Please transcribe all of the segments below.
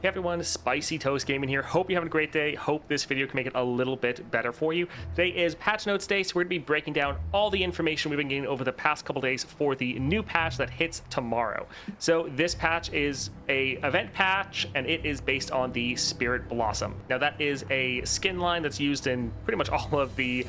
Hey everyone, Spicy Toast Gaming here. Hope you're having a great day. Hope this video can make it a little bit better for you. Today is patch notes day, so we're going to be breaking down all the information we've been getting over the past couple days for the new patch that hits tomorrow. So this patch is a event patch, and it is based on the Spirit Blossom. Now that is a skin line that's used in pretty much all of the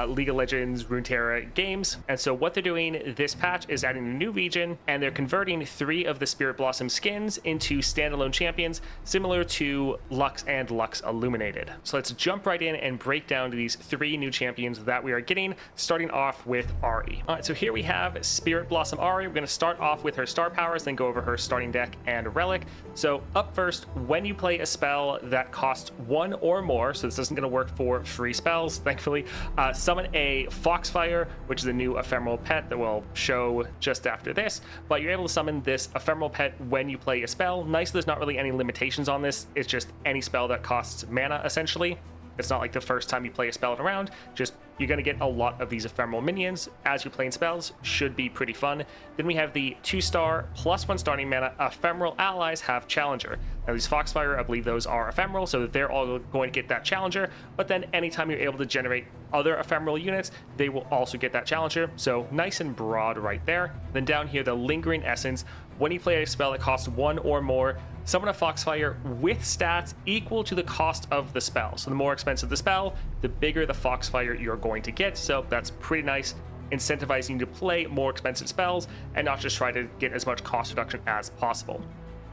League of Legends, Runeterra games. And so what they're doing this patch is adding a new region, and they're converting 3 of the Spirit Blossom skins into standalone champions, similar to Lux and Lux Illuminated. So let's jump right in and break down these 3 new champions that we are getting, starting off with Ahri. All right, so here we have Spirit Blossom Ahri. We're going to start off with her star powers, then go over her starting deck and relic. So up first, when you play a spell that costs 1 or more, so this isn't going to work for free spells, thankfully, summon a Foxfire, which is a new ephemeral pet that we'll show just after this. But you're able to summon this ephemeral pet when you play a spell. Nice, there's not really any limitations on this. It's just any spell that costs mana, essentially. It's not like the first time you play a spell in a round, just you're going to get a lot of these ephemeral minions as you're playing spells. Should be pretty fun. Then we have the 2-star +1 starting mana ephemeral allies have Challenger. Now these Foxfire, I believe those are ephemeral, so that they're all going to get that Challenger, but then anytime you're able to generate other ephemeral units, they will also get that Challenger. So nice and broad right there. Then down here, the Lingering Essence. When you play a spell that costs 1 or more, summon a Foxfire with stats equal to the cost of the spell. So the more expensive the spell, the bigger the Foxfire you're going to get. So that's pretty nice, incentivizing you to play more expensive spells and not just try to get as much cost reduction as possible.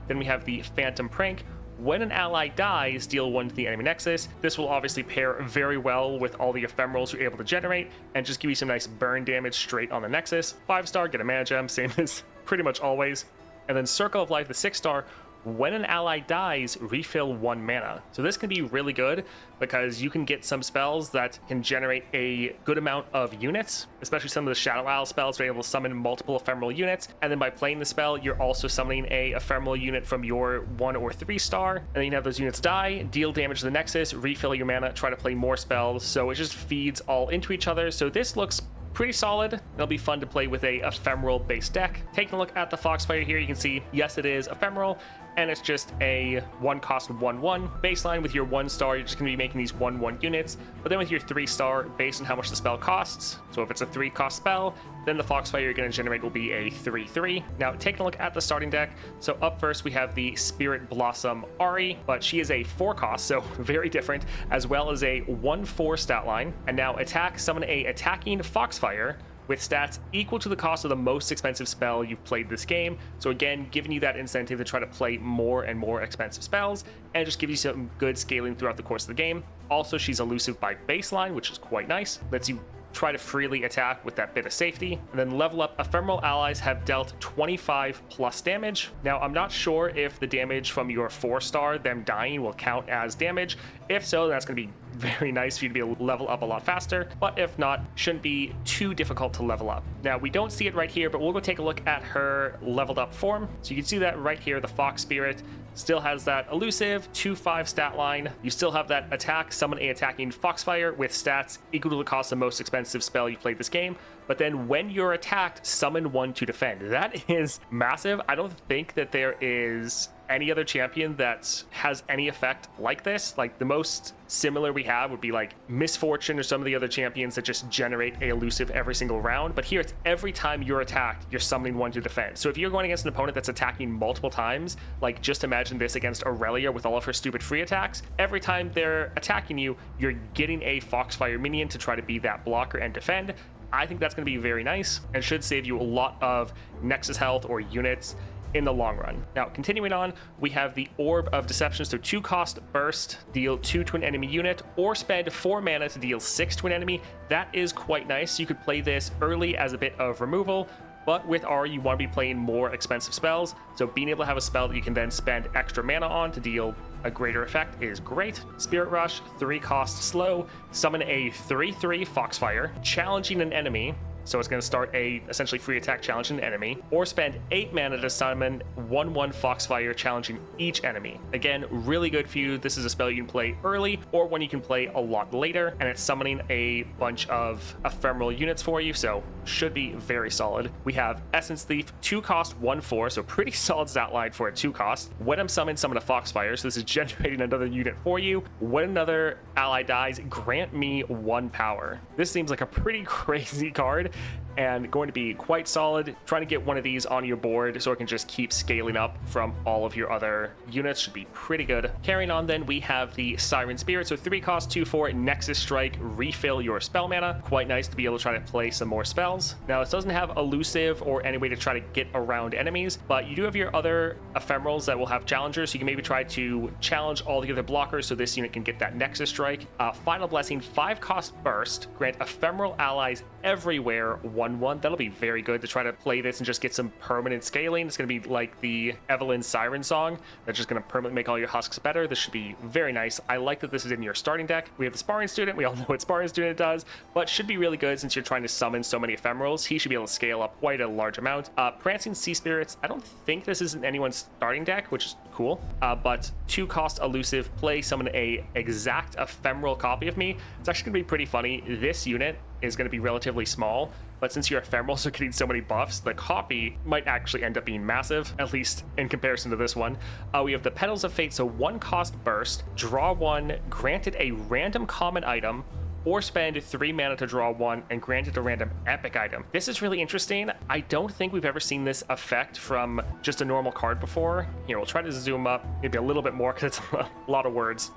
Then we have the Phantom Prank. When an ally dies, deal 1 to the enemy nexus. This will obviously pair very well with all the ephemerals you're able to generate and just give you some nice burn damage straight on the nexus. 5-star, get a mana gem, same as pretty much always. And then Circle of Life, the 6-star. When an ally dies, refill 1 mana. So this can be really good because you can get some spells that can generate a good amount of units, especially some of the Shadow Isle spells are able to summon multiple ephemeral units. And then by playing the spell, you're also summoning a ephemeral unit from your 1 or 3-star. And then you have those units die, deal damage to the nexus, refill your mana, try to play more spells. So it just feeds all into each other. So this looks pretty solid. It'll be fun to play with a ephemeral based deck. Taking a look at the Foxfire here, you can see, yes, it is ephemeral, and it's just a 1-cost 1/1 baseline. With your 1-star, you're just going to be making these 1/1 units, but then with your 3-star, based on how much the spell costs, so if it's a 3-cost spell, then the Foxfire you're going to generate will be a 3/3. Now taking a look at the starting deck, so up first we have the Spirit Blossom Ahri, but she is a 4-cost, so very different, as well as a 1/4 stat line. And now attack, summon a attacking Foxfire with stats equal to the cost of the most expensive spell you've played this game. So again, giving you that incentive to try to play more and more expensive spells, and just give you some good scaling throughout the course of the game. Also, she's elusive by baseline, which is quite nice. Lets you try to freely attack with that bit of safety. And then level up, ephemeral allies have dealt 25 plus damage. Now, I'm not sure if the damage from your 4-star, them dying, will count as damage. If so, that's going to be very nice for you to be able to level up a lot faster, but if not, shouldn't be too difficult to level up. Now, we don't see it right here, but we'll go take a look at her leveled up form. So you can see that right here, the Fox Spirit still has that elusive 2/5 stat line. You still have that attack, summon a attacking Foxfire with stats equal to the cost of the most expensive spell you played this game. But then when you're attacked, summon 1 to defend. That is massive. I don't think that there is any other champion that has any effect like this. Like the most similar we have would be like Misfortune or some of the other champions that just generate a elusive every single round. But here it's every time you're attacked, you're summoning 1 to defend. So if you're going against an opponent that's attacking multiple times, like just imagine this against Aurelia with all of her stupid free attacks. Every time they're attacking you, you're getting a Foxfire minion to try to be that blocker and defend. I think that's going to be very nice and should save you a lot of Nexus health or units in the long run. Now, continuing on, we have the Orb of Deception. So 2-cost burst, deal 2 to an enemy unit, or spend 4 mana to deal 6 to an enemy. That is quite nice. You could play this early as a bit of removal, but with Ahri, you want to be playing more expensive spells. So being able to have a spell that you can then spend extra mana on to deal a greater effect is great. Spirit Rush, 3-cost slow, summon a 3/3 Foxfire, challenging an enemy so it's going to start a essentially free attack challenge an enemy, or spend 8 mana to summon 1/1 Foxfire challenging each enemy. Again, really good for you. This is a spell you can play early or one you can play a lot later, and it's summoning a bunch of ephemeral units for you, so should be very solid. We have Essence Thief, 2 cost 1/4, so pretty solid stat line for a 2 cost. When I'm summoned, summon a Foxfire, so this is generating another unit for you. When another ally dies, grant me 1 power. This seems like a pretty crazy card and going to be quite solid. Trying to get one of these on your board so it can just keep scaling up from all of your other units should be pretty good. Carrying on then, we have the Siren Spirit, so 3 cost 2/4, Nexus Strike, refill your spell mana. Quite nice to be able to try to play some more spells. Now, this doesn't have elusive or any way to try to get around enemies, but you do have your other ephemerals that will have challengers, so you can maybe try to challenge all the other blockers so this unit can get that Nexus Strike. Final Blessing, 5 cost burst, grant ephemeral allies everywhere 1/1. That'll be very good to try to play this and just get some permanent scaling. It's going to be like the Evelynn Siren song that's just going to permanently make all your husks better. This should be very nice. I like that this is in your starting deck. We have the Sparring Student. We all know what Sparring Student does, but should be really good since you're trying to summon so many ephemerals. He should be able to scale up quite a large amount. Prancing Sea Spirits, I don't think this is in anyone's starting deck, which is cool, but 2 cost elusive, play summon a exact ephemeral copy of me. It's actually going to be pretty funny. This unit is going to be relatively small, but since your ephemerals are getting so many buffs, the copy might actually end up being massive, at least in comparison to this one. We have the Petals of Fate, so 1 cost burst, draw 1, granted a random common item, or spend 3 mana to draw 1 and granted a random epic item. This is really interesting. I don't think we've ever seen this effect from just a normal card before. Here, we'll try to zoom up maybe a little bit more because it's a lot of words.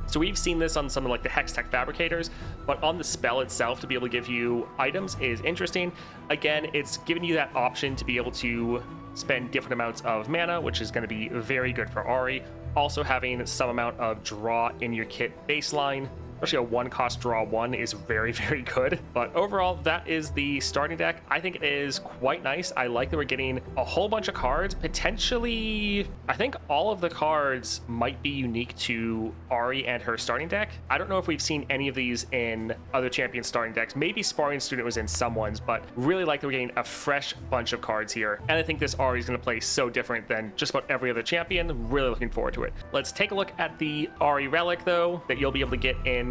So we've seen this on something like the Hextech Fabricators, but on the spell itself to be able to give you items is interesting. Again, it's giving you that option to be able to spend different amounts of mana, which is going to be very good for Ahri. Also having some amount of draw in your kit baseline. Especially a 1 cost draw 1 is very, very good. But overall, that is the starting deck. I think it is quite nice. I like that we're getting a whole bunch of cards. Potentially, I think all of the cards might be unique to Ahri and her starting deck. I don't know if we've seen any of these in other champion starting decks. Maybe Sparring Student was in someone's, but really like that we're getting a fresh bunch of cards here. And I think this Ahri is going to play so different than just about every other champion. Really looking forward to it. Let's take a look at the Ahri Relic, though, that you'll be able to get in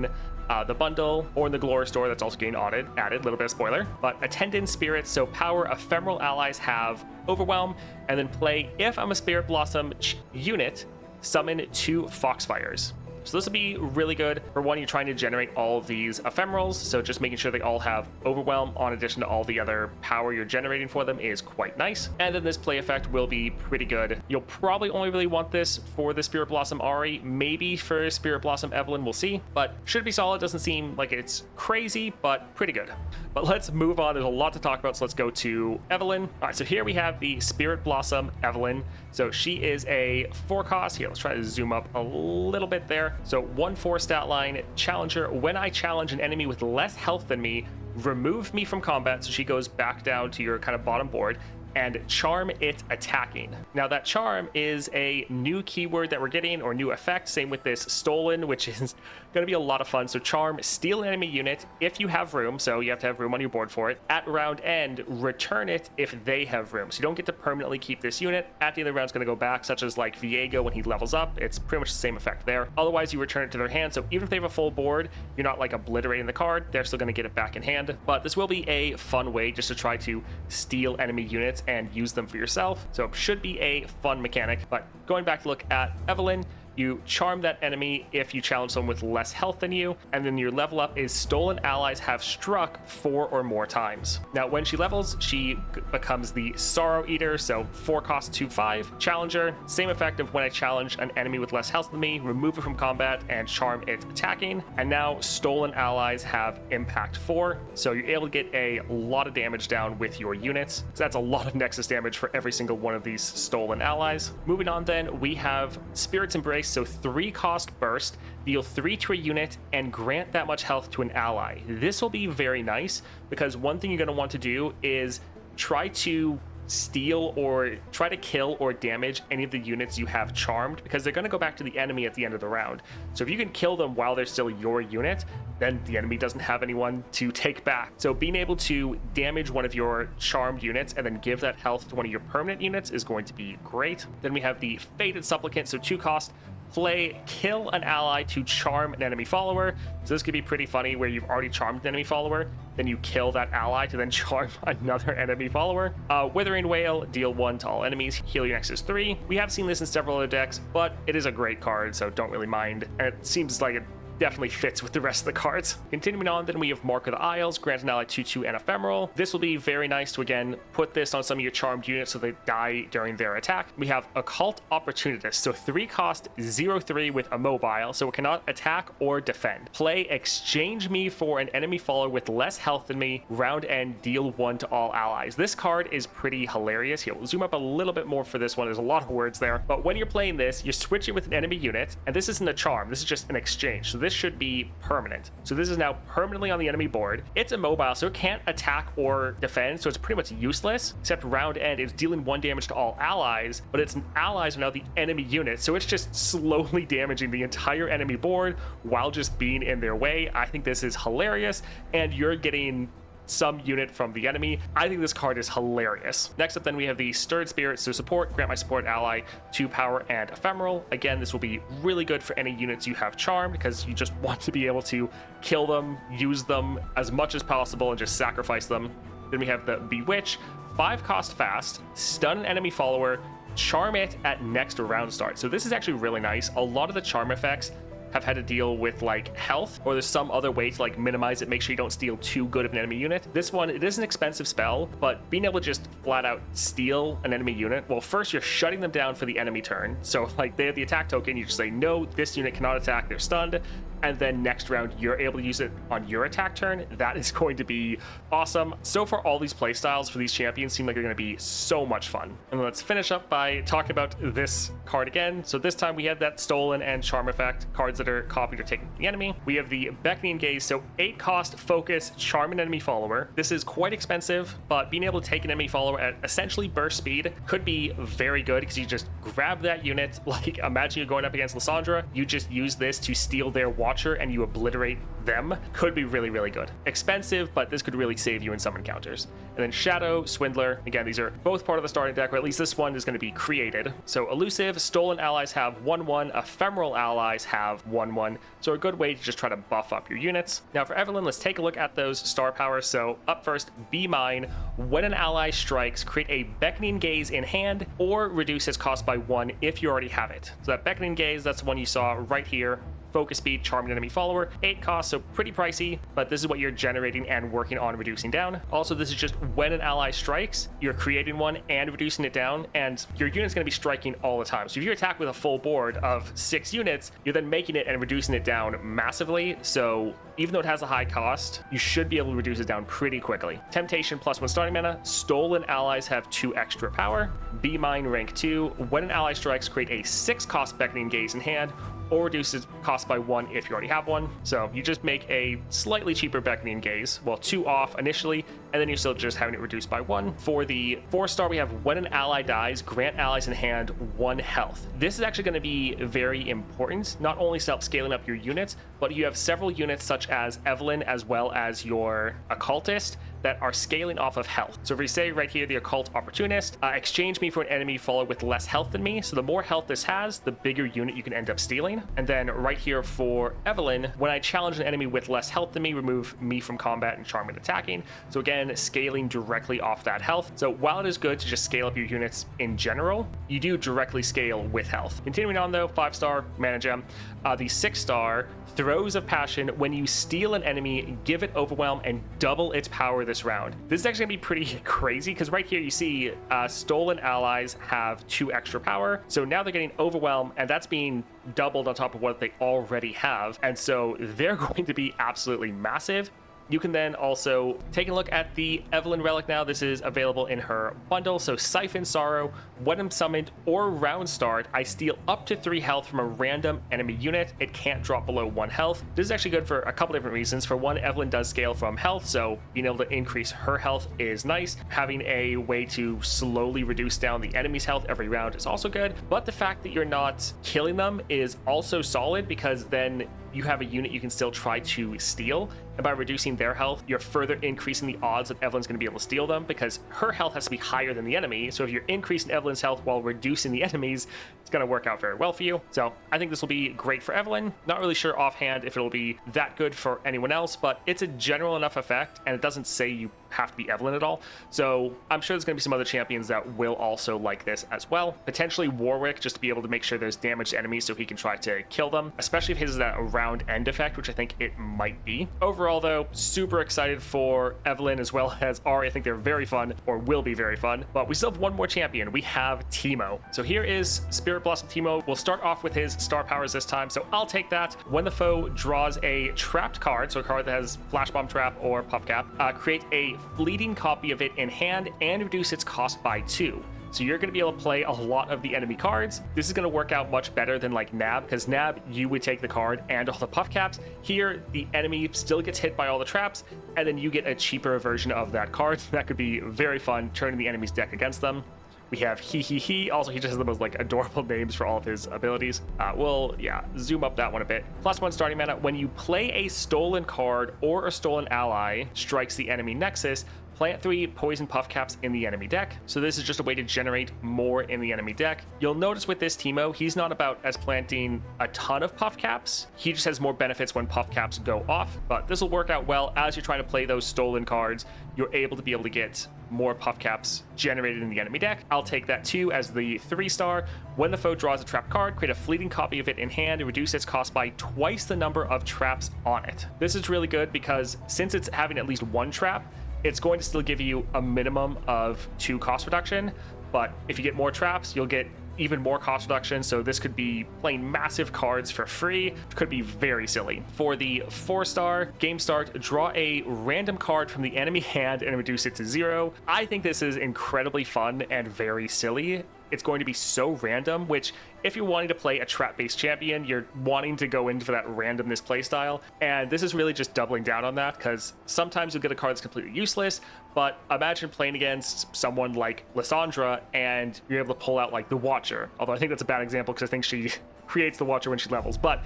the bundle or in the Glory Store. That's also getting added, a little bit of spoiler. But Attendant Spirits, so power ephemeral allies have Overwhelm, and then play, if I'm a Spirit Blossom unit, summon 2 Foxfires. So this will be really good for one, you're trying to generate all of these ephemerals, so just making sure they all have Overwhelm on addition to all the other power you're generating for them is quite nice. And then this play effect will be pretty good. You'll probably only really want this for the Spirit Blossom Ahri, maybe for Spirit Blossom Evelynn, we'll see, but should be solid. Doesn't seem like it's crazy, but pretty good. But let's move on. There's a lot to talk about, so let's go to Evelynn. All right, so here we have the Spirit Blossom Evelynn. So she is a 4 cost. Here, let's try to zoom up a little bit there. So 1/4 stat line, Challenger. When I challenge an enemy with less health than me, remove me from combat. So she goes back down to your kind of bottom board, and charm it attacking. Now that charm is a new keyword that we're getting, or new effect. Same with this stolen, which is going to be a lot of fun. So charm, steal an enemy unit if you have room, so you have to have room on your board for it. At round end, return it if they have room. So you don't get to permanently keep this unit. At the end of the round, it's going to go back, such as like Viego when he levels up. It's pretty much the same effect there. Otherwise, you return it to their hand. So even if they have a full board, you're not like obliterating the card. They're still going to get it back in hand. But this will be a fun way just to try to steal enemy units and use them for yourself. So it should be a fun mechanic. But going back to look at Evelynn, you charm that enemy if you challenge someone with less health than you, and then your level up is stolen allies have struck 4 or more times. Now when she levels, she becomes the Sorrow Eater, so 4 cost 2/5. Challenger, same effect of when I challenge an enemy with less health than me, remove it from combat and charm it attacking. And now stolen allies have impact 4, so you're able to get a lot of damage down with your units. So that's a lot of Nexus damage for every single one of these stolen allies. Moving on then, we have Spirit's Embrace. So 3 cost burst, deal 3 to a unit, and grant that much health to an ally. This will be very nice because one thing you're going to want to do is try to steal or try to kill or damage any of the units you have charmed, because they're going to go back to the enemy at the end of the round. So if you can kill them while they're still your unit, then the enemy doesn't have anyone to take back. So being able to damage one of your charmed units and then give that health to one of your permanent units is going to be great. Then we have the Fated Supplicant, so 2 cost. Play kill an ally to charm an enemy follower. So this could be pretty funny where you've already charmed an enemy follower, then you kill that ally to then charm another enemy follower. Withering Wail, deal 1 to all enemies, heal your nexus 3. We have seen this in several other decks, but it is a great card, so don't really mind. And it seems like it definitely fits with the rest of the cards. Continuing on, then we have Mark of the Isles, grant an ally 2/2 and ephemeral. This will be very nice to, again, put this on some of your charmed units so they die during their attack. We have Occult Opportunist, so 3 cost, 0/3 with immobile, so it cannot attack or defend. Play exchange me for an enemy follower with less health than me, round end, deal 1 to all allies. This card is pretty hilarious. Here, we'll zoom up a little bit more for this one. There's a lot of words there, but when you're playing this, you switch it with an enemy unit, and this isn't a charm, this is just an exchange. So this should be permanent. So this is now permanently on the enemy board. It's immobile, so it can't attack or defend, so it's pretty much useless, except round end, it's dealing 1 damage to all allies, but its allies are now the enemy unit, so it's just slowly damaging the entire enemy board while just being in their way. I think this is hilarious, and you're getting some unit from the enemy. I think this card is hilarious. Next up, then we have the Stirred Spirit, so support, grant my support ally 2 power and ephemeral. Again, this will be really good for any units you have charmed, because you just want to be able to kill them, use them as much as possible, and just sacrifice them. Then we have the Bewitch, 5 cost fast, stun an enemy follower, charm it at next round start. So this is actually really nice. A lot of the charm effects have had to deal with like health, or there's some other way to like minimize it, make sure you don't steal too good of an enemy unit. This one, it is an expensive spell, but being able to just flat out steal an enemy unit, well, first you're shutting them down for the enemy turn. So like they have the attack token, you just say, no, this unit cannot attack, they're stunned. And then next round, you're able to use it on your attack turn. That is going to be awesome. So far, all these playstyles for these champions seem like they're going to be so much fun. And let's finish up by talking about this card again. So this time we have that Stolen and Charm effect, cards that are copied or taken from the enemy. We have the Beckoning Gaze, so 8 cost, focus, charm an enemy follower. This is quite expensive, but being able to take an enemy follower at essentially burst speed could be very good, because you just grab that unit. Like imagine you're going up against Lysandra, you just use this to steal their Watcher and you obliterate them. Could be really, really good. Expensive, but this could really save you in some encounters. And then Shadow, Swindler. Again, these are both part of the starting deck, or at least this one is going to be created. So Elusive, Stolen allies have 1/1, Ephemeral allies have 1/1. So a good way to just try to buff up your units. Now for Evelynn, let's take a look at those star powers. So up first, Be Mine. When an ally strikes, create a Beckoning Gaze in hand, or reduce its cost by 1 if you already have it. So that Beckoning Gaze, that's the one you saw right here. Focus speed, charm an enemy follower, 8 cost, so pretty pricey, but this is what you're generating and working on reducing down. Also, this is just when an ally strikes, you're creating one and reducing it down, and your unit's going to be striking all the time. So if you attack with a full board of 6 units, you're then making it and reducing it down massively. So even though it has a high cost, you should be able to reduce it down pretty quickly. Temptation plus 1 starting mana. Stolen allies have 2 extra power. Be Mine rank 2. When an ally strikes, create a 6 cost Beckoning Gaze in hand, or reduce its cost by 1 if you already have one. So you just make a slightly cheaper Beckoning Gaze, well, 2 off initially, and then you're still just having it reduced by 1. For the 4-star, we have when an ally dies, grant allies in hand 1 health. This is actually going to be very important, not only to help scaling up your units, but you have several units such as Evelynn as well as your Occultist that are scaling off of health. So if we say right here, the Occult Opportunist, exchange me for an enemy follower with less health than me. So the more health this has, the bigger unit you can end up stealing. And then right here for Evelynn, when I challenge an enemy with less health than me, remove me from combat and charm and attacking. So again, scaling directly off that health. So while it is good to just scale up your units in general, you do directly scale with health. Continuing on though, 5-star mana gem. The 6-star, Throes of Passion. When you steal an enemy, give it Overwhelm and double its power this round. This is actually gonna be pretty crazy, because right here you see Stolen allies have 2 extra power. So now they're getting Overwhelm, and that's being doubled on top of what they already have. And so they're going to be absolutely massive. You can then also take a look at the Evelynn relic now. This is available in her bundle. So Siphon, Sorrow, when I'm summoned or round start, I steal up to 3 health from a random enemy unit. It can't drop below 1 health. This is actually good for a couple different reasons. For one, Evelynn does scale from health, so being able to increase her health is nice. Having a way to slowly reduce down the enemy's health every round is also good, but the fact that you're not killing them is also solid, because then you have a unit you can still try to steal, and by reducing their health, you're further increasing the odds that Evelynn's going to be able to steal them, because her health has to be higher than the enemy. So if you're increasing Evelynn's health while reducing the enemy's, it's going to work out very well for you. So I think this will be great for Evelynn. Not really sure offhand if it'll be that good for anyone else, but it's a general enough effect, and it doesn't say you have to be Evelynn at all. So I'm sure there's going to be some other champions that will also like this as well. Potentially Warwick, just to be able to make sure there's damage to enemies so he can try to kill them, especially if his is that round end effect, which I think it might be. Overall though, super excited for Evelynn as well as Ahri. I think they're very fun, or will be very fun, but we still have one more champion. We have Teemo. So here is Spirit Blossom Teemo. We'll start off with his star powers this time, so I'll take that. When the foe draws a trapped card, so a card that has Flash Bomb Trap or Puff Cap, create a fleeting copy of it in hand and reduce its cost by 2. So you're going to be able to play a lot of the enemy cards. This is going to work out much better than like Nab, because Nab, you would take the card and all the puff caps. Here, the enemy still gets hit by all the traps, and then you get a cheaper version of that card. That could be very fun, turning the enemy's deck against them. We have He. Also, he just has the most like adorable names for all of his abilities. We'll zoom up that one a bit. +1 starting mana. When you play a stolen card or a stolen ally strikes the enemy nexus, plant 3 poison puff caps in the enemy deck. So this is just a way to generate more in the enemy deck. You'll notice with this Teemo, he's not about as planting a ton of puff caps. He just has more benefits when puff caps go off, but this will work out well as you're trying to play those stolen cards. You're able to get more puff caps generated in the enemy deck. I'll take that too as the 3-star. When the foe draws a trap card, create a fleeting copy of it in hand and reduce its cost by twice the number of traps on it. This is really good because since it's having at least 1 trap, it's going to still give you a minimum of 2 cost reduction, but if you get more traps, you'll get even more cost reduction. So this could be playing massive cards for free, which could be very silly. For the 4-star, game start, draw a random card from the enemy hand and reduce it to 0. I think this is incredibly fun and very silly. It's going to be so random, which if you're wanting to play a trap-based champion, you're wanting to go in for that randomness playstyle, and this is really just doubling down on that, because sometimes you'll get a card that's completely useless, but imagine playing against someone like Lissandra and you're able to pull out like the Watcher, although I think that's a bad example because I think she creates the Watcher when she levels, but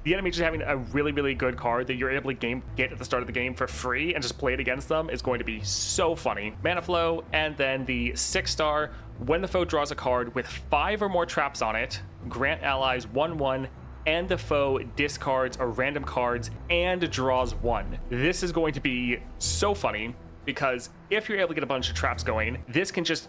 the enemy just having a really, really good card that you're able to get at the start of the game for free and just play it against them is going to be so funny. Mana Flow, and then the 6-star, when the foe draws a card with 5 or more traps on it, grant allies 1/1, and the foe discards or random cards and draws 1. This is going to be so funny because if you're able to get a bunch of traps going, this can just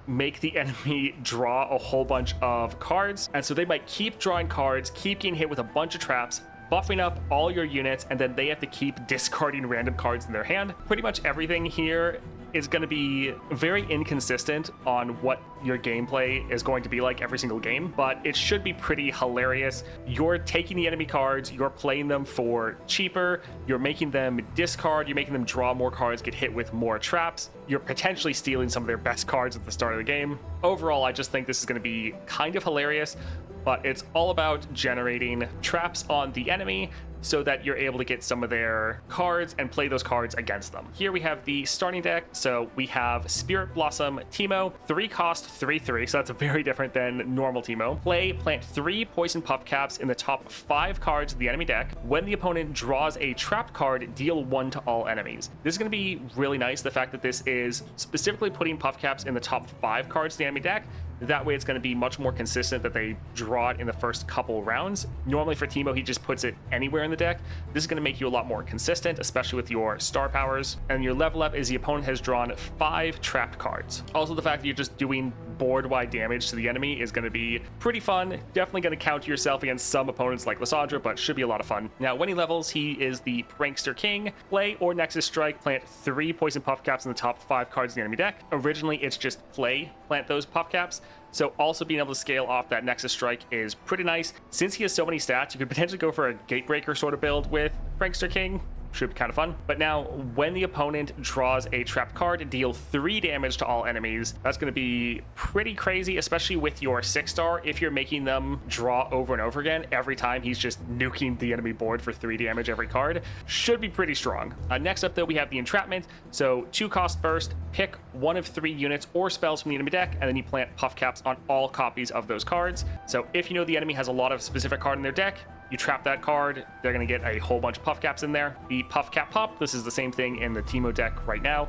make the enemy draw a whole bunch of cards, and so they might keep drawing cards, keep getting hit with a bunch of traps, buffing up all your units, and then they have to keep discarding random cards in their hand. Pretty much everything here is going to be very inconsistent on what your gameplay is going to be like every single game, but it should be pretty hilarious. You're taking the enemy cards, you're playing them for cheaper, you're making them discard, you're making them draw more cards, get hit with more traps, you're potentially stealing some of their best cards at the start of the game. Overall, I just think this is going to be kind of hilarious, but it's all about generating traps on the enemy so that you're able to get some of their cards and play those cards against them. Here we have the starting deck. So we have Spirit Blossom Teemo, 3 cost, 3/3. So that's very different than normal Teemo. Plant 3 poison puff caps in the top 5 cards of the enemy deck. When the opponent draws a trapped card, deal 1 to all enemies. This is going to be really nice. The fact that this is specifically putting puff caps in the top 5 cards of the enemy deck. That way it's going to be much more consistent that they draw it in the first couple rounds. Normally for Teemo, he just puts it anywhere in the deck. This is going to make you a lot more consistent, especially with your star powers. And your level up is the opponent has drawn 5 trapped cards. Also, the fact that you're just doing board-wide damage to the enemy is going to be pretty fun. Definitely going to counter yourself against some opponents like Lissandra, but should be a lot of fun. Now, when he levels, he is the Prankster King. Play or Nexus Strike, plant 3 poison puff caps in the top 5 cards of the enemy deck. Originally, it's just plant those puff caps. So also being able to scale off that Nexus Strike is pretty nice. Since he has so many stats, you could potentially go for a Gatebreaker sort of build with Prankster King. should be kind of fun. But now when the opponent draws a trapped card, deal 3 damage to all enemies. That's going to be pretty crazy, especially with your 6-star. If you're making them draw over and over again every time he's just nuking the enemy board for 3 damage every card, should be pretty strong. Next up though, we have the entrapment. So 2-cost burst, pick one of 3 units or spells from the enemy deck, and then you plant puff caps on all copies of those cards. So if you know the enemy has a lot of specific card in their deck, you trap that card, they're going to get a whole bunch of puff caps in there. The puff cap pop, this is the same thing in the Teemo deck right now.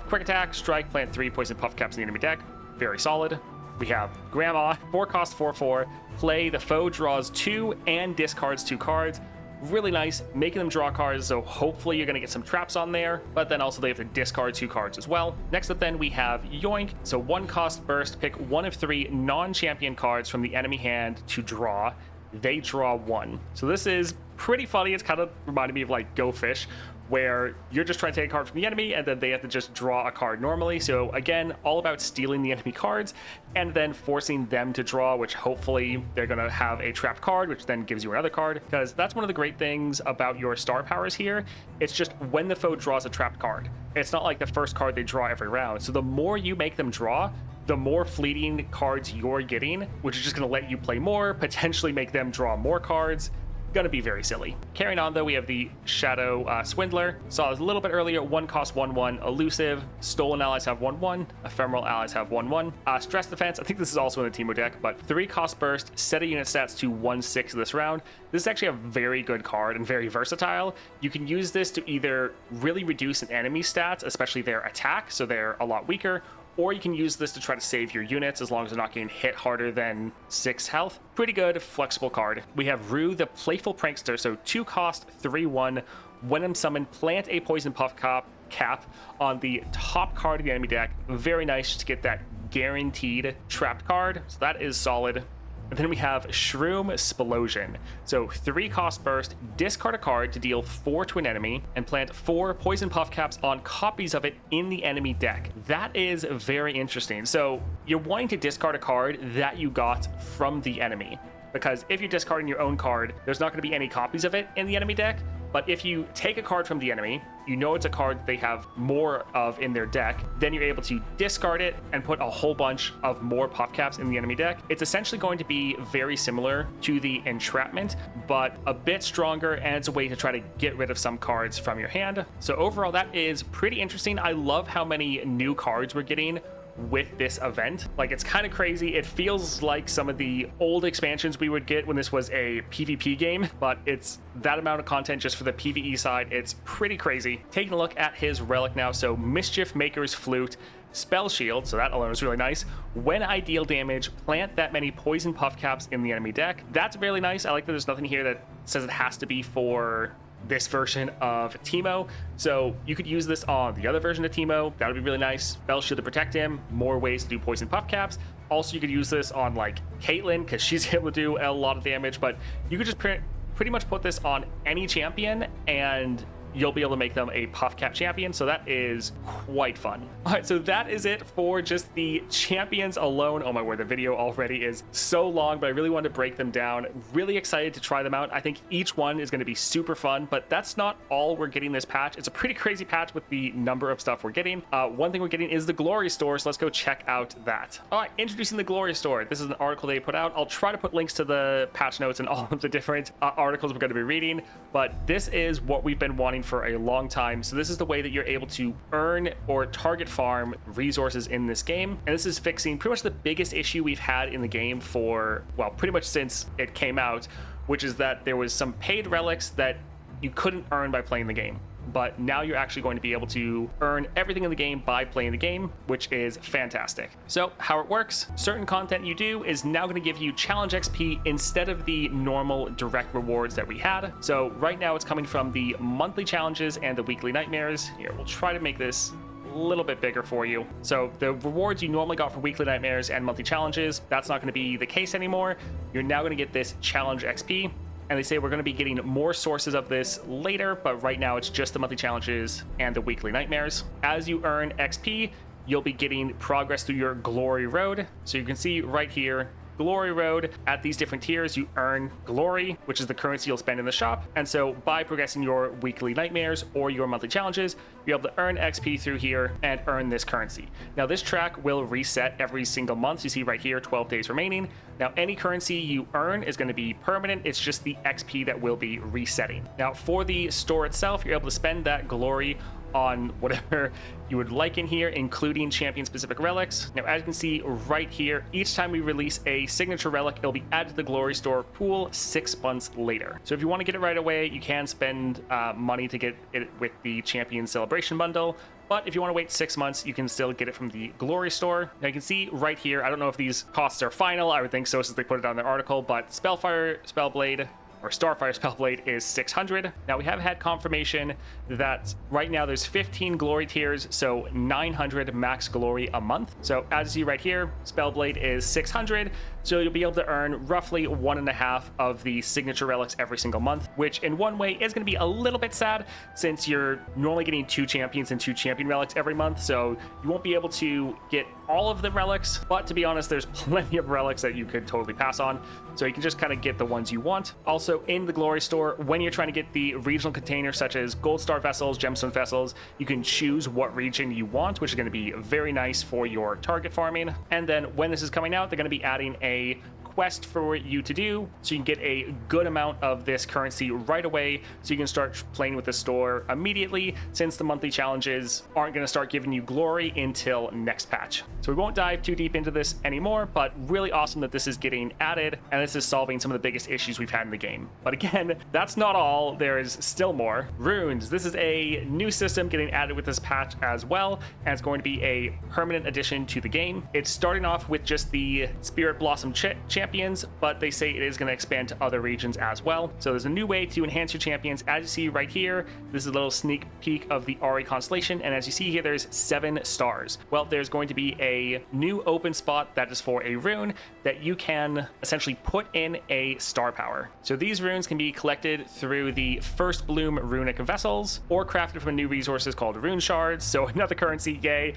Quick attack, strike, plant 3 poison puff caps in the enemy deck. Very solid. We have Grandma, 4-cost 4/4, play the foe draws 2 and discards 2 cards. Really nice, making them draw cards, so hopefully you're going to get some traps on there, but then also they have to discard 2 cards as well. Next up then we have Yoink, so 1-cost burst, pick one of 3 non-champion cards from the enemy hand to draw. They draw 1. So this is pretty funny. It's kind of reminded me of like Go Fish, where you're just trying to take a card from the enemy and then they have to just draw a card normally. So again, all about stealing the enemy cards and then forcing them to draw, which hopefully they're going to have a trapped card, which then gives you another card, because that's one of the great things about your star powers here. It's just when the foe draws a trapped card, it's not like the first card they draw every round. So the more you make them draw, the more fleeting cards you're getting, which is just going to let you play more, potentially make them draw more cards. Gonna be very silly. Carrying on though, we have the Shadow Swindler. Saw this a little bit earlier. 1-cost 1/1 elusive. Stolen allies have 1/1. Ephemeral allies have 1/1. Stress defense. I think this is also in the Teemo deck, but 3-cost burst. Set a unit stats to 1/6 this round. This is actually a very good card and very versatile. You can use this to either really reduce an enemy's stats, especially their attack, so they're a lot weaker, or you can use this to try to save your units as long as they're not getting hit harder than 6 health. Pretty good, flexible card. We have Rue, the Playful Prankster, so 2-cost 3/1. When I'm summoned, plant a poison puff cap on the top card of the enemy deck. Very nice to get that guaranteed trapped card, so that is solid. And then we have Shroom Splosion. So 3-cost burst, discard a card to deal 4 to an enemy, and plant 4 poison puff caps on copies of it in the enemy deck. That is very interesting. So you're wanting to discard a card that you got from the enemy, because if you're discarding your own card, there's not going to be any copies of it in the enemy deck. But if you take a card from the enemy, you know it's a card they have more of in their deck, then you're able to discard it and put a whole bunch of more puff caps in the enemy deck. It's essentially going to be very similar to the entrapment, but a bit stronger, and it's a way to try to get rid of some cards from your hand. So overall, that is pretty interesting. I love how many new cards we're getting with this event. Like, it's kind of crazy. It feels like some of the old expansions we would get when this was a PvP game, but it's that amount of content just for the PvE side. It's pretty crazy. Taking a look at his relic now. So Mischief Maker's Flute, Spell Shield, so that alone is really nice. When I deal damage, plant that many poison puff caps in the enemy deck. That's really nice. I like that there's nothing here that says it has to be for this version of Teemo, so you could use this on the other version of Teemo. That would be really nice. Spell Shield to protect him, more ways to do poison puff caps. Also, you could use this on like Caitlyn, because she's able to do a lot of damage, but you could just pretty much put this on any champion and you'll be able to make them a puff cap champion, so that is quite fun. All right, so that is it for just the champions alone. Oh my word, the video already is so long, but I really wanted to break them down. Really excited to try them out. I think each one is going to be super fun, but that's not all we're getting this patch. It's a pretty crazy patch with the number of stuff we're getting. One thing we're getting is the Glory Store, so let's go check out that. All right, introducing the Glory Store. This is an article they put out. I'll try to put links to the patch notes and all of the different articles we're going to be reading, but this is what we've been wanting for a long time. So this is the way that you're able to earn or target farm resources in this game, and this is fixing pretty much the biggest issue we've had in the game for, well, pretty much since it came out, which is that there was some paid relics that you couldn't earn by playing the game. But now you're actually going to be able to earn everything in the game by playing the game, which is fantastic. So how it works, certain content you do is now going to give you challenge XP instead of the normal direct rewards that we had. So right now it's coming from the monthly challenges and the weekly nightmares. Here, we'll try to make this a little bit bigger for you. So the rewards you normally got for weekly nightmares and monthly challenges, that's not going to be the case anymore. You're now going to get this challenge XP. And they say we're going to be getting more sources of this later, but right now it's just the monthly challenges and the weekly nightmares. As you earn XP, you'll be getting progress through your glory road. So you can see right here, Glory Road. At these different tiers, you earn glory, which is the currency you'll spend in the shop. And so by progressing your weekly nightmares or your monthly challenges, you'll be able to earn XP through here and earn this currency. Now, this track will reset every single month. You see right here, 12 days remaining. Now, any currency you earn is going to be permanent. It's just the XP that will be resetting. Now, for the store itself, you're able to spend that glory on whatever you would like in here, including champion specific relics. Now, as you can see right here, each time we release a signature relic, it'll be added to the glory store pool 6 months later. So if you want to get it right away, you can spend money to get it with the champion celebration bundle. But if you want to wait 6 months, you can still get it from the glory store. Now you can see right here, I don't know if these costs are final. I would think so since they put it on their article, but Spellfire Spellblade or Starfire Spellblade is 600. Now we have had confirmation that right now there's 15 glory tiers, so 900 max glory a month. So as you see right here, Spellblade is 600, so you'll be able to earn roughly 1.5 of the signature relics every single month, which in one way is going to be a little bit sad since you're normally getting 2 champions and 2 champion relics every month, so you won't be able to get all of the relics. But to be honest, there's plenty of relics that you could totally pass on, so you can just kind of get the ones you want. Also in the glory store, when you're trying to get the regional containers such as gold star vessels, gemstone vessels, you can choose what region you want, which is going to be very nice for your target farming. And then when this is coming out, they're going to be adding a quest for you to do so you can get a good amount of this currency right away, so you can start playing with the store immediately, since the monthly challenges aren't going to start giving you glory until next patch. So we won't dive too deep into this anymore, but really awesome that this is getting added, and this is solving some of the biggest issues we've had in the game. But again, that's not all. There is still more. Runes. This is a new system getting added with this patch as well, and it's going to be a permanent addition to the game. It's starting off with just the Spirit Blossom champions, but they say it is going to expand to other regions as well. So there's a new way to enhance your champions. As you see right here, this is a little sneak peek of the Ahri constellation, and as you see here, there's 7 stars. Well, there's going to be a new open spot that is for a rune that you can essentially put in a star power. So these runes can be collected through the first bloom runic vessels or crafted from new resources called rune shards. So another currency, yay.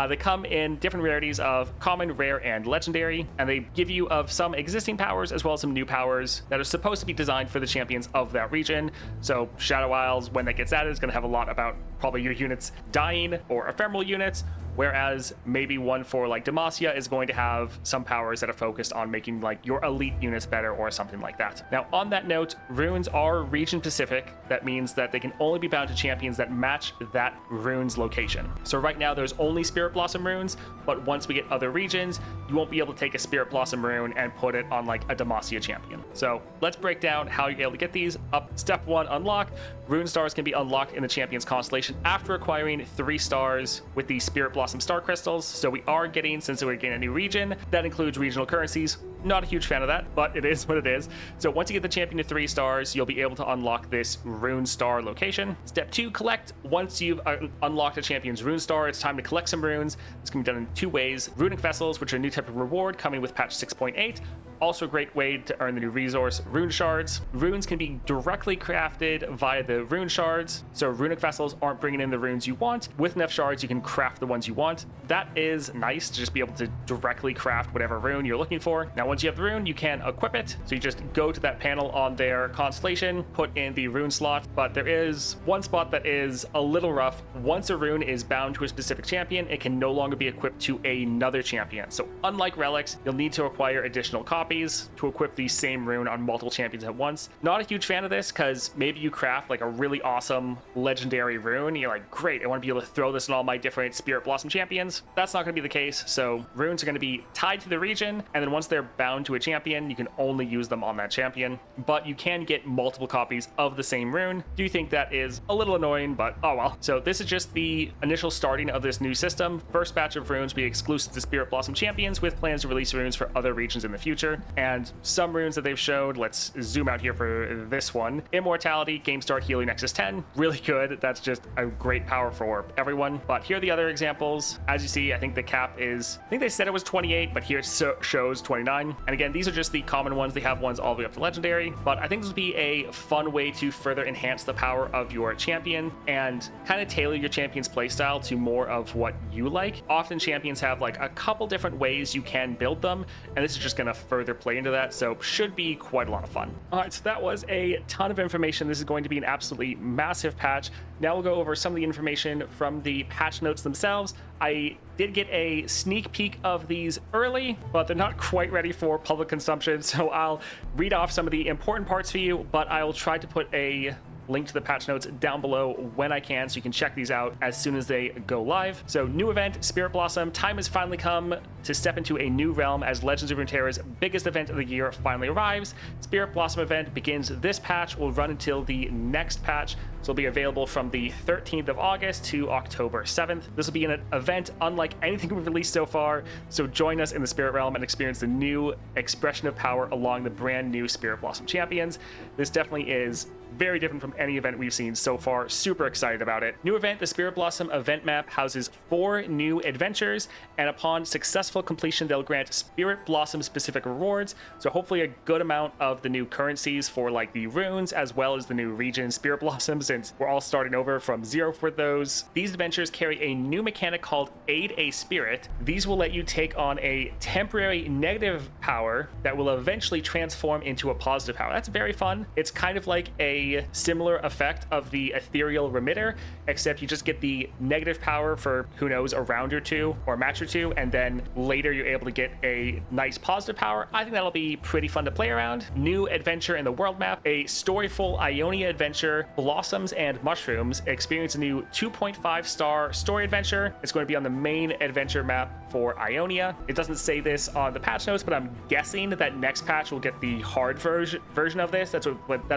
They come in different rarities of common, rare, and legendary, and they give you of some existing powers as well as some new powers that are supposed to be designed for the champions of that region. So Shadow Isles, when that gets added, is going to have a lot about probably your units dying or ephemeral units, whereas maybe one for like Demacia is going to have some powers that are focused on making like your elite units better or something like that. Now, on that note, runes are region specific. That means that they can only be bound to champions that match that rune's location. So right now there's only Spirit Blossom runes, but once we get other regions, you won't be able to take a Spirit Blossom rune and put it on like a Demacia champion. So let's break down how you're able to get these. Up step 1, unlock. Rune stars can be unlocked in the champion's constellation after acquiring 3 stars with the Spirit Blossom star crystals. So we are getting, since we're getting a new region, that includes regional currencies. Not a huge fan of that, but it is what it is. So once you get the champion to 3 stars, you'll be able to unlock this rune star location. Step 2, collect. Once you've unlocked a champion's rune star, it's time to collect some runes. It's going to be done in 2 ways. Runic vessels, which are a new type of reward coming with patch 6.8. Also a great way to earn the new resource, rune shards. Runes can be directly crafted via the rune shards, so runic vessels aren't bringing in the runes you want. With enough shards, you can craft the ones you want. That is nice to just be able to directly craft whatever rune you're looking for. Now, once you have the rune, you can equip it. So you just go to that panel on their constellation, put in the rune slot, but there is one spot that is a little rough. Once a rune is bound to a specific champion, it can no longer be equipped to another champion. So unlike relics, you'll need to acquire additional copies to equip the same rune on multiple champions at once. Not a huge fan of this, because maybe you craft like a really awesome legendary rune. You're like, great, I want to be able to throw this in all my different Spirit Blossom champions. That's not going to be the case. So runes are going to be tied to the region, and then once they're bound to a champion, you can only use them on that champion. But you can get multiple copies of the same rune. Do you think that is a little annoying, but oh well. So this is just the initial starting of this new system. First batch of runes will be exclusive to Spirit Blossom champions, with plans to release runes for other regions in the future. And some runes that they've showed, let's zoom out here for this one. Immortality, game start healing Nexus 10, really good. That's just a great power for everyone. But here are the other examples. As you see, I think the cap is, I think they said it was 28, but here it shows 29. champion. And again, these are just the common ones. They have ones all the way up to legendary, but I think this would be a fun way to further enhance the power of your champion and kind of tailor your champion's playstyle to more of what you like. Often champions have like a couple different ways you can build them, and this is just going to further play into that, so should be quite a lot of fun. All right, so that was a ton of information. This is going to be an absolutely massive patch. Now we'll go over some of the information from the patch notes themselves. I did get a sneak peek of these early, but they're not quite ready for public consumption, so I'll read off some of the important parts for you, but I will try to put a link to the patch notes down below when I can, so you can check these out as soon as they go live. So, new event, Spirit Blossom. Time has finally come to step into a new realm as Legends of Runeterra's biggest event of the year finally arrives. Spirit Blossom event begins this patch, will run until the next patch, so it'll be available from the 13th of August to October 7th. This will be an event unlike anything we've released so far, so join us in the Spirit Realm and experience the new expression of power along the brand new Spirit Blossom champions. This definitely is very different from any event we've seen so far. Super excited about it. New event, the Spirit Blossom event map houses 4 new adventures, and upon successful completion, they'll grant Spirit Blossom specific rewards. So hopefully a good amount of the new currencies for like the runes, as well as the new region Spirit Blossom, since we're all starting over from 0 for those. These adventures carry a new mechanic called Aid a Spirit. These will let you take on a temporary negative power that will eventually transform into a positive power. That's very fun. It's kind of like a similar effect of the ethereal remitter, except you just get the negative power for, who knows, a round or two or a match or two, and then later you're able to get a nice positive power. I think that'll be pretty fun to play around. New adventure in the world map, a storyful Ionia adventure, Blossoms and Mushrooms. Experience a new 2.5 star story adventure. It's going to be on the main adventure map for Ionia. It doesn't say this on the patch notes, but I'm guessing that next patch will get the hard version of this. That's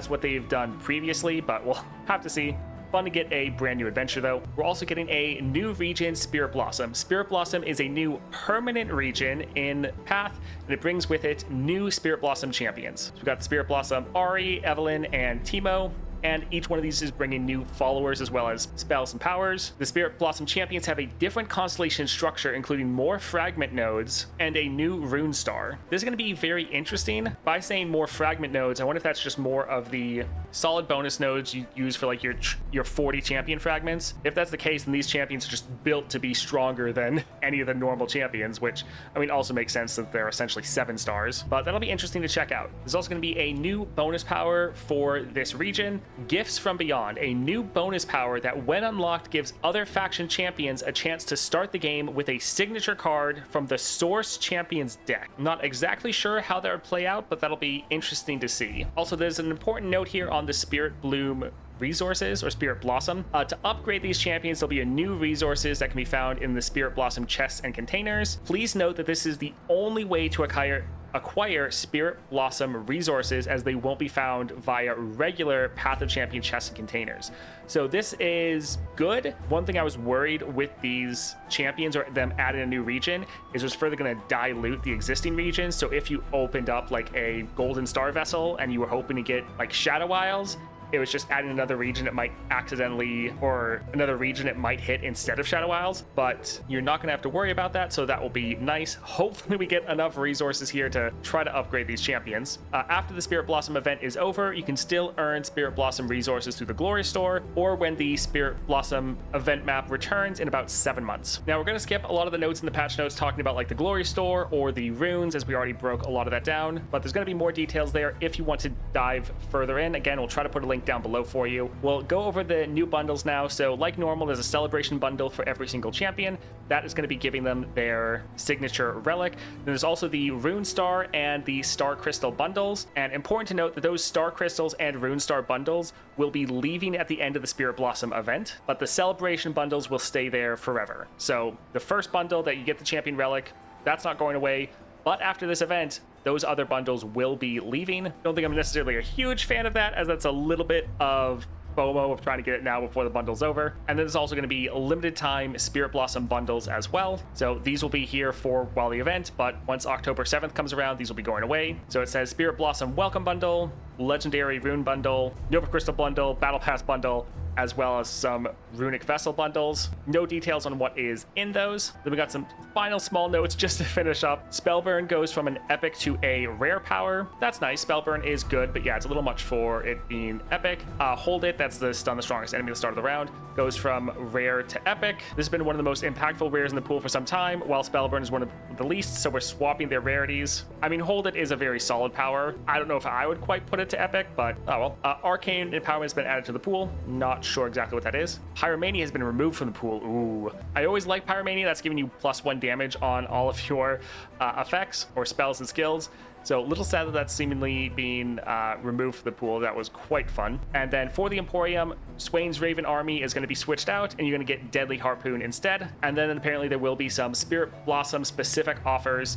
what they've done previously, but we'll have to see. Fun to get a brand new adventure though. We're also getting a new region, Spirit Blossom. Spirit Blossom is a new permanent region in Path, and it brings with it new Spirit Blossom champions. So we've got the Spirit Blossom Ahri, Evelynn, and Teemo, and each one of these is bringing new followers as well as spells and powers. The Spirit Blossom champions have a different constellation structure, including more fragment nodes and a new rune star. This is going to be very interesting. By saying more fragment nodes, I wonder if that's just more of the solid bonus nodes you use for like your 40 champion fragments. If that's the case, then these champions are just built to be stronger than any of the normal champions, which I mean also makes sense that they're essentially 7 stars, but that'll be interesting to check out. There's also going to be a new bonus power for this region, Gifts from Beyond, a new bonus power that when unlocked gives other faction champions a chance to start the game with a signature card from the source champion's deck. I'm not exactly sure how that would play out, but that'll be interesting to see. Also, there's an important note here on the Spirit Bloom resources, or Spirit Blossom. To upgrade these champions, there'll be a new resources that can be found in the Spirit Blossom chests and containers. Please note that this is the only way to acquire Spirit Blossom resources, as they won't be found via regular Path of Champion chests and containers. So this is good. One thing I was worried with these champions, or them adding a new region, is it was further going to dilute the existing regions. So if you opened up like a Golden Star vessel and you were hoping to get like Shadow Isles, it was just adding another region it might accidentally, or another region it might hit instead of Shadow Isles, but you're not gonna have to worry about that, so that will be nice. Hopefully we get enough resources here to try to upgrade these champions. After the Spirit Blossom event is over, you can still earn Spirit Blossom resources through the Glory Store, or when the Spirit Blossom event map returns in about 7 months. Now we're gonna skip a lot of the notes in the patch notes talking about like the Glory Store or the runes, as we already broke a lot of that down, but there's gonna be more details there if you want to dive further in. Again, we'll try to put a link down below for you. We'll go over the new bundles now. So like normal, there's a celebration bundle for every single champion. That is going to be giving them their signature relic. Then there's also the Rune Star and the Star Crystal bundles. And important to note that those Star Crystals and Rune Star bundles will be leaving at the end of the Spirit Blossom event, but the celebration bundles will stay there forever. So the first bundle that you get the champion relic, that's not going away. But after this event, those other bundles will be leaving. Don't think I'm necessarily a huge fan of that, as that's a little bit of FOMO of trying to get it now before the bundle's over. And then there's also going to be limited time Spirit Blossom bundles as well. So these will be here for while the event, but once October 7th comes around, these will be going away. So it says Spirit Blossom Welcome Bundle, legendary rune bundle, Nova Crystal bundle, Battle Pass bundle, as well as some runic vessel bundles. No details on what is in those. Then we got some final small notes just to finish up. Spellburn goes from an epic to a rare power. That's nice. Spellburn is good, but yeah, it's a little much for it being epic. Hold It, that's the stun the strongest enemy at the start of the round, goes from rare to epic. This has been one of the most impactful rares in the pool for some time, while Spellburn is one of the least, so we're swapping their rarities. I mean, Hold It is a very solid power. I don't know if I would quite put it to epic, but oh well. Arcane Empowerment has been added to the pool. Not sure exactly what that is. Pyromania has been removed from the pool. Ooh. I always like Pyromania. That's giving you +1 damage on all of your effects or spells and skills. So a little sad that that's seemingly being removed from the pool. That was quite fun. And then for the Emporium, Swain's Raven Army is going to be switched out, and you're going to get Deadly Harpoon instead. And then apparently there will be some Spirit Blossom specific offers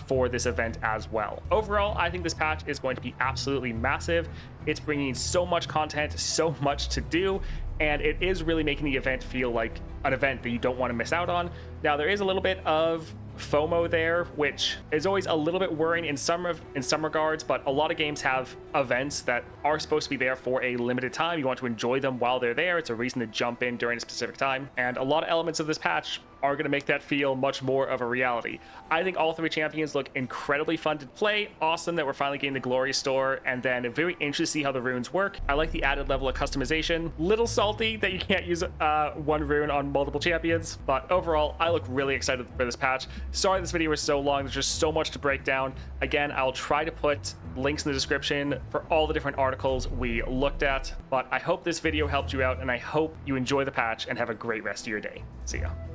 for this event as well. Overall, I think this patch is going to be absolutely massive. It's bringing so much content, so much to do, and it is really making the event feel like an event that you don't want to miss out on. Now, there is a little bit of FOMO there, which is always a little bit worrying in some regards, but a lot of games have events that are supposed to be there for a limited time. You want to enjoy them while they're there. It's a reason to jump in during a specific time, and a lot of elements of this patch are going to make that feel much more of a reality. I think all 3 champions look incredibly fun to play. Awesome that we're finally getting the Glory Store, and then very interested to see how the runes work. I like the added level of customization. Little salty that you can't use one rune on multiple champions, but overall, I look really excited for this patch. Sorry this video was so long. There's just so much to break down. Again, I'll try to put links in the description for all the different articles we looked at, but I hope this video helped you out, and I hope you enjoy the patch and have a great rest of your day. See ya.